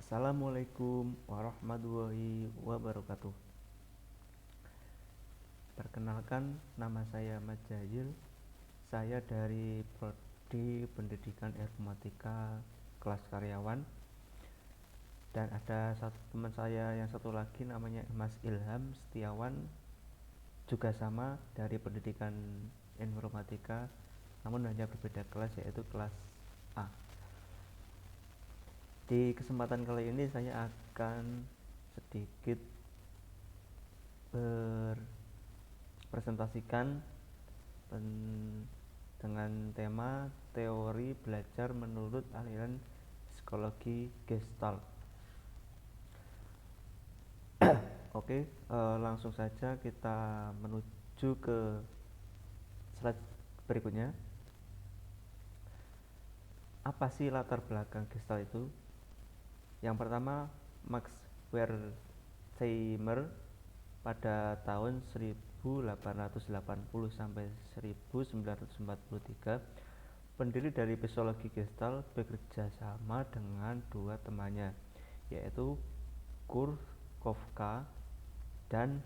Assalamualaikum warahmatullahi wabarakatuh. Perkenalkan, nama saya Ahmad Jahil. Saya dari Prodi Pendidikan Informatika kelas karyawan. Dan ada satu teman saya yang satu lagi namanya Mas Ilham Setiawan, juga sama dari Pendidikan Informatika, namun hanya berbeda kelas, yaitu kelas A. Di kesempatan kali ini saya akan sedikit presentasikan dengan tema teori belajar menurut aliran psikologi Gestalt. Oke, langsung saja kita menuju ke slide berikutnya. Apa sih latar belakang Gestalt itu? Yang pertama, Max Wertheimer pada tahun 1880 sampai 1943, pendiri dari psikologi Gestalt, bekerja sama dengan dua temannya, yaitu Kurt Kafka dan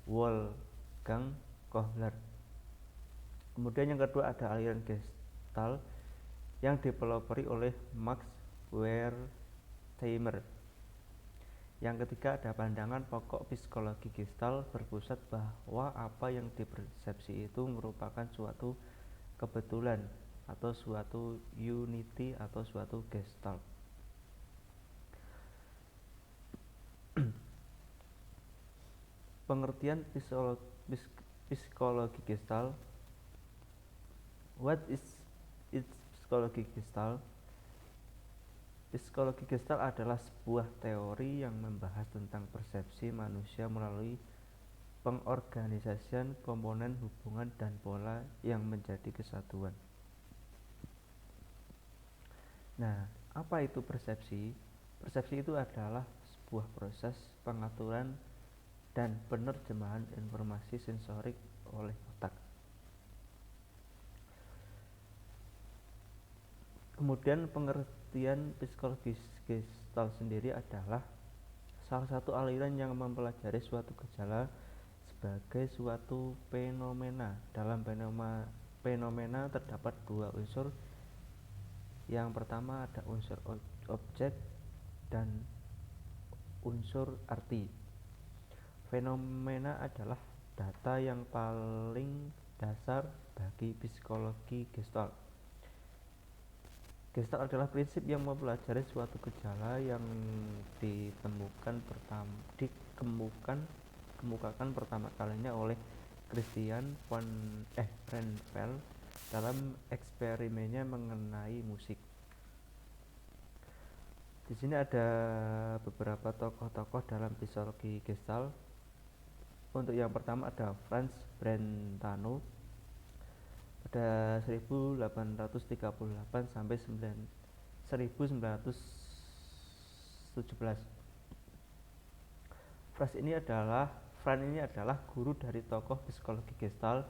Wolfgang Kohler. Kemudian yang kedua ada aliran Gestalt yang dipelopori oleh Max Wertheimer. Yang ketiga ada pandangan pokok psikologi Gestalt berpusat bahwa apa yang dipersepsi itu merupakan suatu kebetulan atau suatu unity atau suatu Gestalt. Pengertian psikologi Gestalt. What is its psikologi Gestalt? Psikologi Gestalt adalah sebuah teori yang membahas tentang persepsi manusia melalui pengorganisasian komponen hubungan dan pola yang menjadi kesatuan. Nah, apa itu persepsi? Persepsi itu adalah sebuah proses pengaturan dan penerjemahan informasi sensorik oleh otak. Kemudian pengertian psikologi Gestalt sendiri adalah salah satu aliran yang mempelajari suatu gejala sebagai suatu fenomena. Dalam fenomena terdapat dua unsur. Yang pertama ada unsur objek dan unsur arti. Fenomena adalah data yang paling dasar bagi psikologi Gestalt. Gestalt adalah prinsip yang mempelajari suatu gejala yang dikemukakan pertama kalinya oleh Christian von Ehrenfeld dalam eksperimennya mengenai musik. Di sini ada beberapa tokoh-tokoh dalam psikologi Gestalt. Untuk yang pertama ada Franz Brentano pada 1838 sampai 1917. Franz ini adalah guru dari tokoh psikologi Gestalt.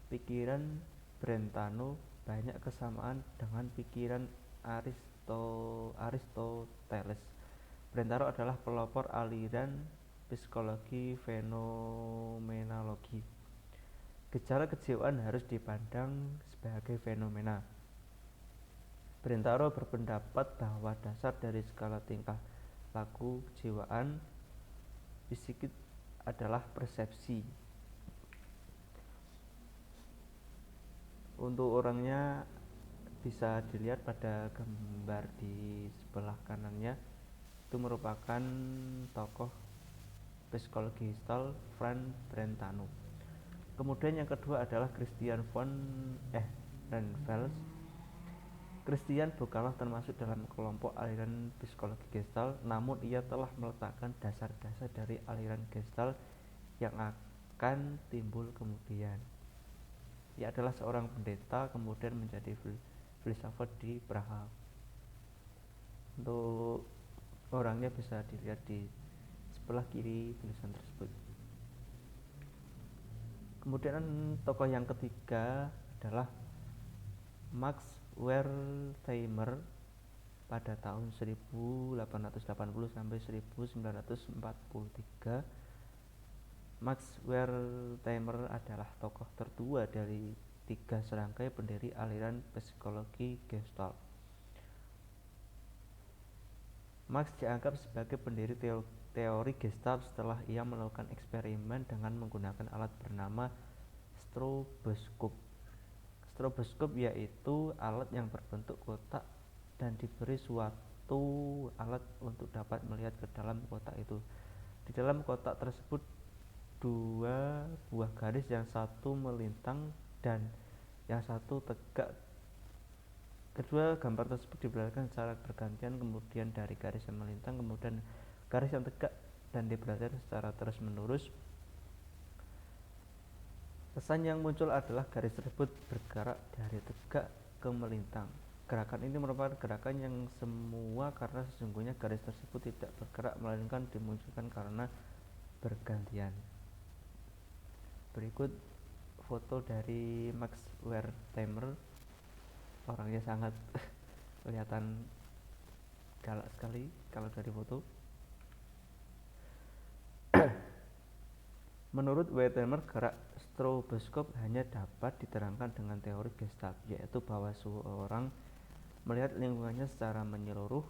Pikiran Brentano banyak kesamaan dengan pikiran Aristoteles. Brentano adalah pelopor aliran psikologi fenomenologi. Gejala kejiwaan harus dipandang sebagai fenomena. Brentano berpendapat bahwa dasar dari skala tingkah laku kejiwaan psikis adalah persepsi. Untuk orangnya bisa dilihat pada gambar di sebelah kanannya, itu merupakan tokoh psikologi Gestalt Franz Brentano. Kemudian yang kedua adalah Christian von Ehrenfeld. Christian bukanlah termasuk dalam kelompok aliran psikologi Gestalt, namun ia telah meletakkan dasar-dasar dari aliran Gestalt yang akan timbul kemudian. Ia adalah seorang pendeta, kemudian menjadi filsafat di Praha. Untuk orangnya bisa dilihat di sebelah kiri tulisan tersebut. Kemudian tokoh yang ketiga adalah Max Wertheimer. pada tahun 1880 sampai 1943. Max Wertheimer adalah tokoh tertua dari tiga serangkai pendiri aliran psikologi Gestalt. Max dianggap sebagai pendiri teori Gestalt setelah ia melakukan eksperimen dengan menggunakan alat bernama stroboscope. Stroboscope yaitu alat yang berbentuk kotak dan diberi suatu alat untuk dapat melihat ke dalam kotak itu. Di dalam kotak tersebut dua buah garis, yang satu melintang dan yang satu tegak. Kedua gambar tersebut diperlihatkan secara bergantian, kemudian dari garis yang melintang, kemudian garis yang tegak, dan diperlihatkan secara terus-menerus. Kesan yang muncul adalah garis tersebut bergerak dari tegak ke melintang. Gerakan ini merupakan gerakan yang semua karena sesungguhnya garis tersebut tidak bergerak melainkan dimunculkan karena bergantian. Berikut foto dari Max Wertheimer. Orangnya sangat kelihatan galak sekali kalau dari foto. Menurut Wertheimer, gerak stroboscope hanya dapat diterangkan dengan teori Gestalt, yaitu bahwa seorang melihat lingkungannya secara menyeluruh.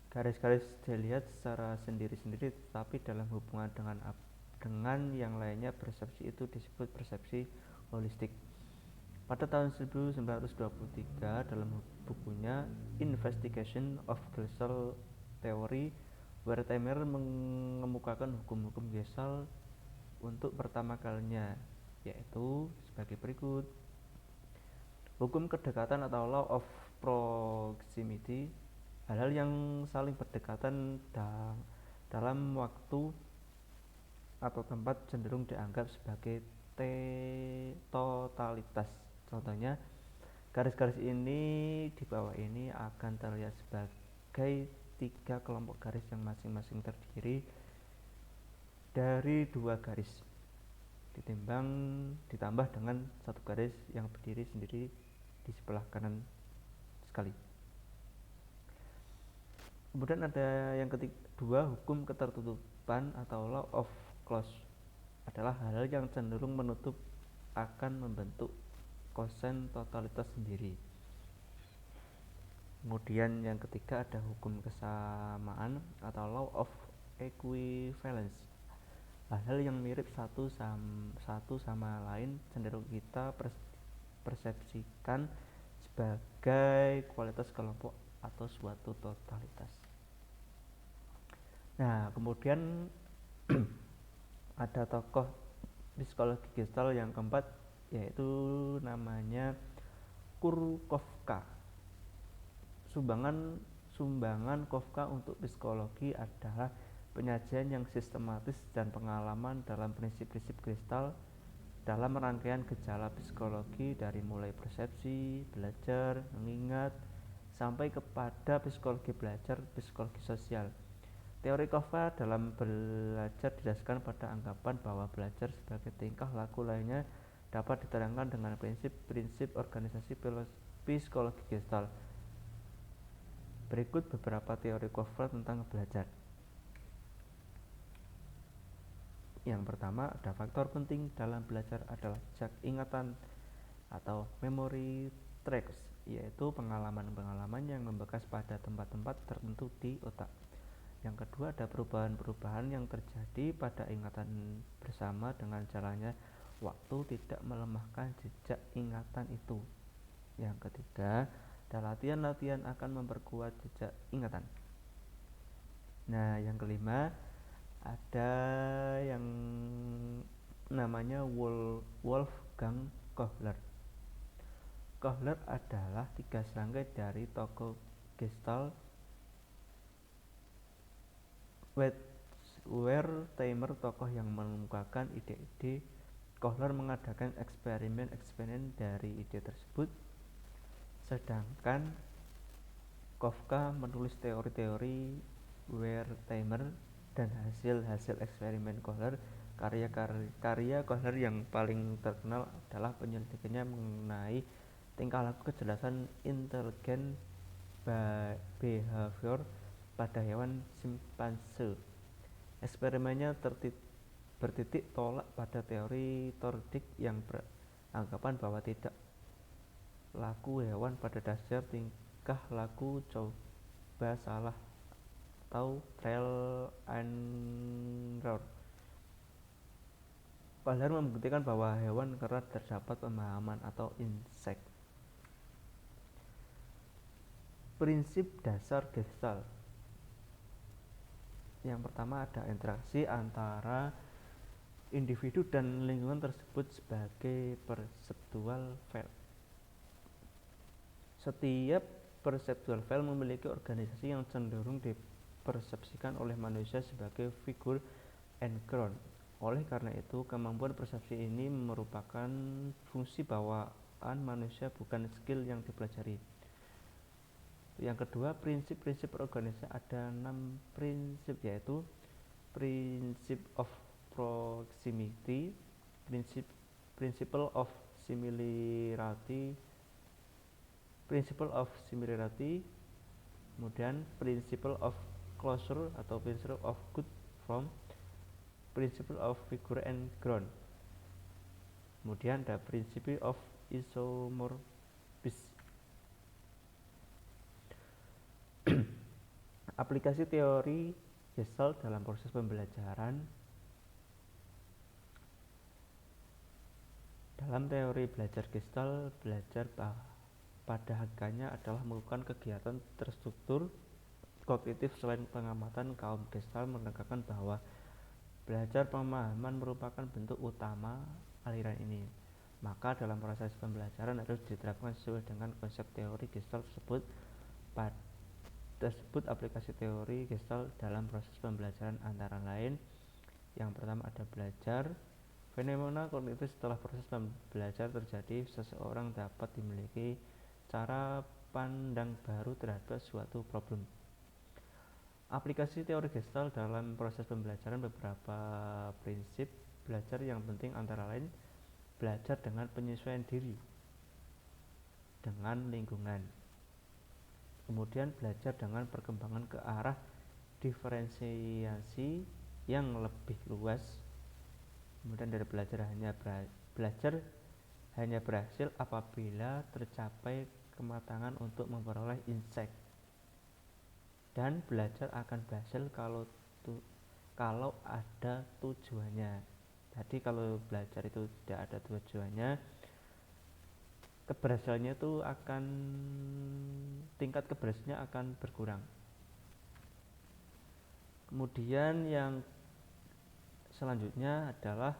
Garis-garis dilihat secara sendiri-sendiri, tetapi dalam hubungan dengan yang lainnya. Persepsi itu disebut persepsi holistik. Pada tahun 1923, dalam bukunya Investigation of Gestalt Theory, Wertheimer mengemukakan hukum-hukum Gestalt untuk pertama kalinya, yaitu sebagai berikut. Hukum kedekatan atau law of proximity. Hal-hal yang saling berdekatan dalam waktu atau tempat cenderung dianggap sebagai totalitas. Contohnya, garis-garis ini di bawah ini akan terlihat sebagai tiga kelompok garis yang masing-masing terdiri dari dua garis ditambah dengan satu garis yang berdiri sendiri di sebelah kanan sekali. Kemudian ada yang kedua, hukum ketertutupan atau law of close. Adalah hal-hal yang cenderung menutup akan membentuk kosen totalitas sendiri. Kemudian yang ketiga ada hukum kesamaan atau law of equivalence. Hal-hal yang mirip satu sama lain cenderung kita persepsikan sebagai kualitas kelompok atau suatu totalitas. Nah, kemudian ada tokoh psikologi Gestalt yang keempat, yaitu namanya Kurkofka. Sumbangan Kafka untuk psikologi adalah penyajian yang sistematis dan pengalaman dalam prinsip-prinsip Gestalt dalam rangkaian gejala psikologi, dari mulai persepsi, belajar, mengingat, sampai kepada psikologi belajar, psikologi sosial. Teori Kafka dalam belajar didasarkan pada anggapan bahwa belajar sebagai tingkah laku lainnya dapat diterangkan dengan prinsip-prinsip organisasi psikologi Gestalt. Berikut beberapa teori Kafka tentang belajar. Yang pertama, ada faktor penting dalam belajar adalah jejak ingatan atau memory tracks, yaitu pengalaman-pengalaman yang membekas pada tempat-tempat tertentu di otak. Yang kedua, ada perubahan-perubahan yang terjadi pada ingatan bersama dengan jalannya waktu tidak melemahkan jejak ingatan itu. Yang ketiga, ada latihan-latihan akan memperkuat jejak ingatan. Nah, yang kelima, ada yang namanya Wolfgang Kohler. Kohler adalah tiga serangkai dari tokoh Gestalt. Wertheimer tokoh yang mengemukakan ide-ide. Kohler mengadakan eksperimen dari ide tersebut, sedangkan Kafka menulis teori-teori Wertheimer dan hasil-hasil eksperimen Kohler. Karya Kohler yang paling terkenal adalah penyelidikannya mengenai tingkah laku, kecerdasan, intelijen, behavior pada hewan simpanse. Eksperimennya bertitik tolak pada teori Thorndike yang beranggapan bahwa tidak laku hewan pada dasar tingkah laku coba salah atau trial and error. Palmer membuktikan bahwa hewan kera terdapat pemahaman atau insight. Prinsip dasar Gestalt. Yang pertama ada interaksi antara individu dan lingkungan tersebut sebagai perceptual file. Setiap perceptual file memiliki organisasi yang cenderung dipersepsikan oleh manusia sebagai figure and ground. Oleh karena itu, kemampuan persepsi ini merupakan fungsi bawaan manusia, bukan skill yang dipelajari. Yang kedua, prinsip-prinsip organisasi. Ada 6 prinsip, yaitu prinsip of proximity, principle of similarity, kemudian principle of closure atau principle of good form, principle of figure and ground. Kemudian ada principle of isomorphism. Aplikasi teori Gestalt dalam proses pembelajaran. Dalam teori belajar Gestalt, belajar pada hakikatnya adalah melakukan kegiatan terstruktur kognitif. Selain pengamatan, kaum Gestalt menekankan bahwa belajar pemahaman merupakan bentuk utama aliran ini. Maka dalam proses pembelajaran harus diterapkan sesuai dengan konsep teori Gestalt tersebut. Aplikasi teori Gestalt dalam proses pembelajaran antara lain: yang pertama ada belajar. Fenomena kognitif setelah proses belajar terjadi, seseorang dapat memiliki cara pandang baru terhadap suatu problem. Aplikasi teori Gestalt dalam proses pembelajaran. Beberapa prinsip belajar yang penting antara lain: belajar dengan penyesuaian diri dengan lingkungan, kemudian belajar dengan perkembangan ke arah diferensiasi yang lebih luas, kemudian dari belajar hanya berhasil apabila tercapai kematangan untuk memperoleh insight, dan belajar akan berhasil kalau ada tujuannya. Jadi kalau belajar itu tidak ada tujuannya, keberhasilannya itu tingkat keberhasilannya akan berkurang. Kemudian yang selanjutnya adalah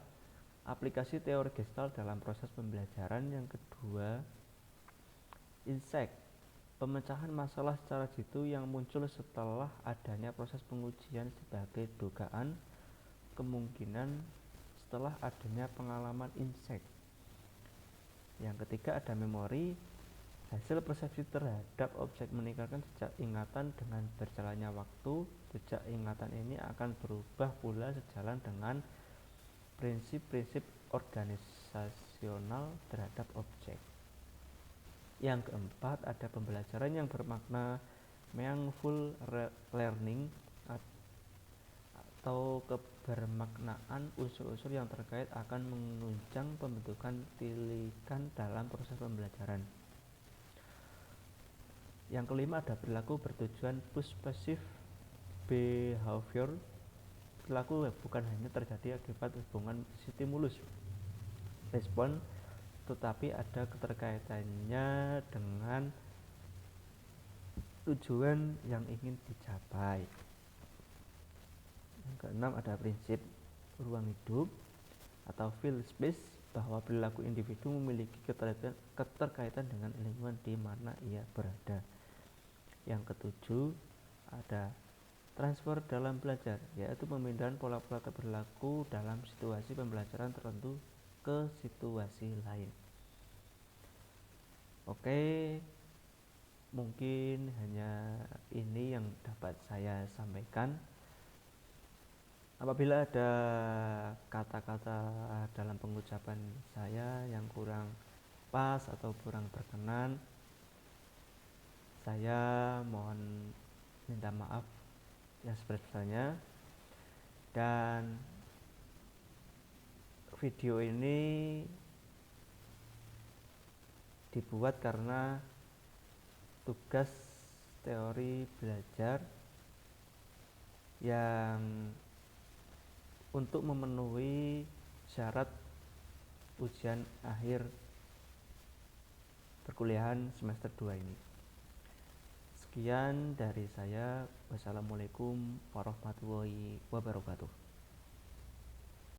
aplikasi teori Gestalt dalam proses pembelajaran. Yang kedua, insight, pemecahan masalah secara jitu yang muncul setelah adanya proses pengujian sebagai dugaan kemungkinan setelah adanya pengalaman insight. Yang ketiga ada memori, hasil persepsi terhadap objek meningkatkan jejak ingatan dengan berjalannya waktu. Jejak ingatan ini akan berubah pula sejalan dengan prinsip-prinsip organisasional terhadap objek. Yang keempat ada pembelajaran yang bermakna, meaningful learning, atau kebermaknaan unsur-unsur yang terkait akan menunjang pembentukan tilikan dalam proses pembelajaran. Yang kelima ada perilaku bertujuan possessive behavior. Perilaku bukan hanya terjadi akibat hubungan stimulus respon, tetapi ada keterkaitannya dengan tujuan yang ingin dicapai. Yang keenam ada prinsip ruang hidup atau feel space, bahwa perilaku individu memiliki keterkaitan dengan lingkungan di mana ia berada. Yang ketujuh ada transfer dalam belajar, yaitu pemindahan pola-pola perilaku dalam situasi pembelajaran tertentu ke situasi lain. Oke, mungkin hanya ini yang dapat saya sampaikan. Apabila ada kata-kata dalam pengucapan saya yang kurang pas atau kurang berkenan, saya mohon minta maaf yang sebesar-besarnya. Dan video ini dibuat karena tugas teori belajar yang untuk memenuhi syarat ujian akhir perkuliahan semester 2 ini. Sekian dari saya. Wassalamualaikum warahmatullahi wabarakatuh.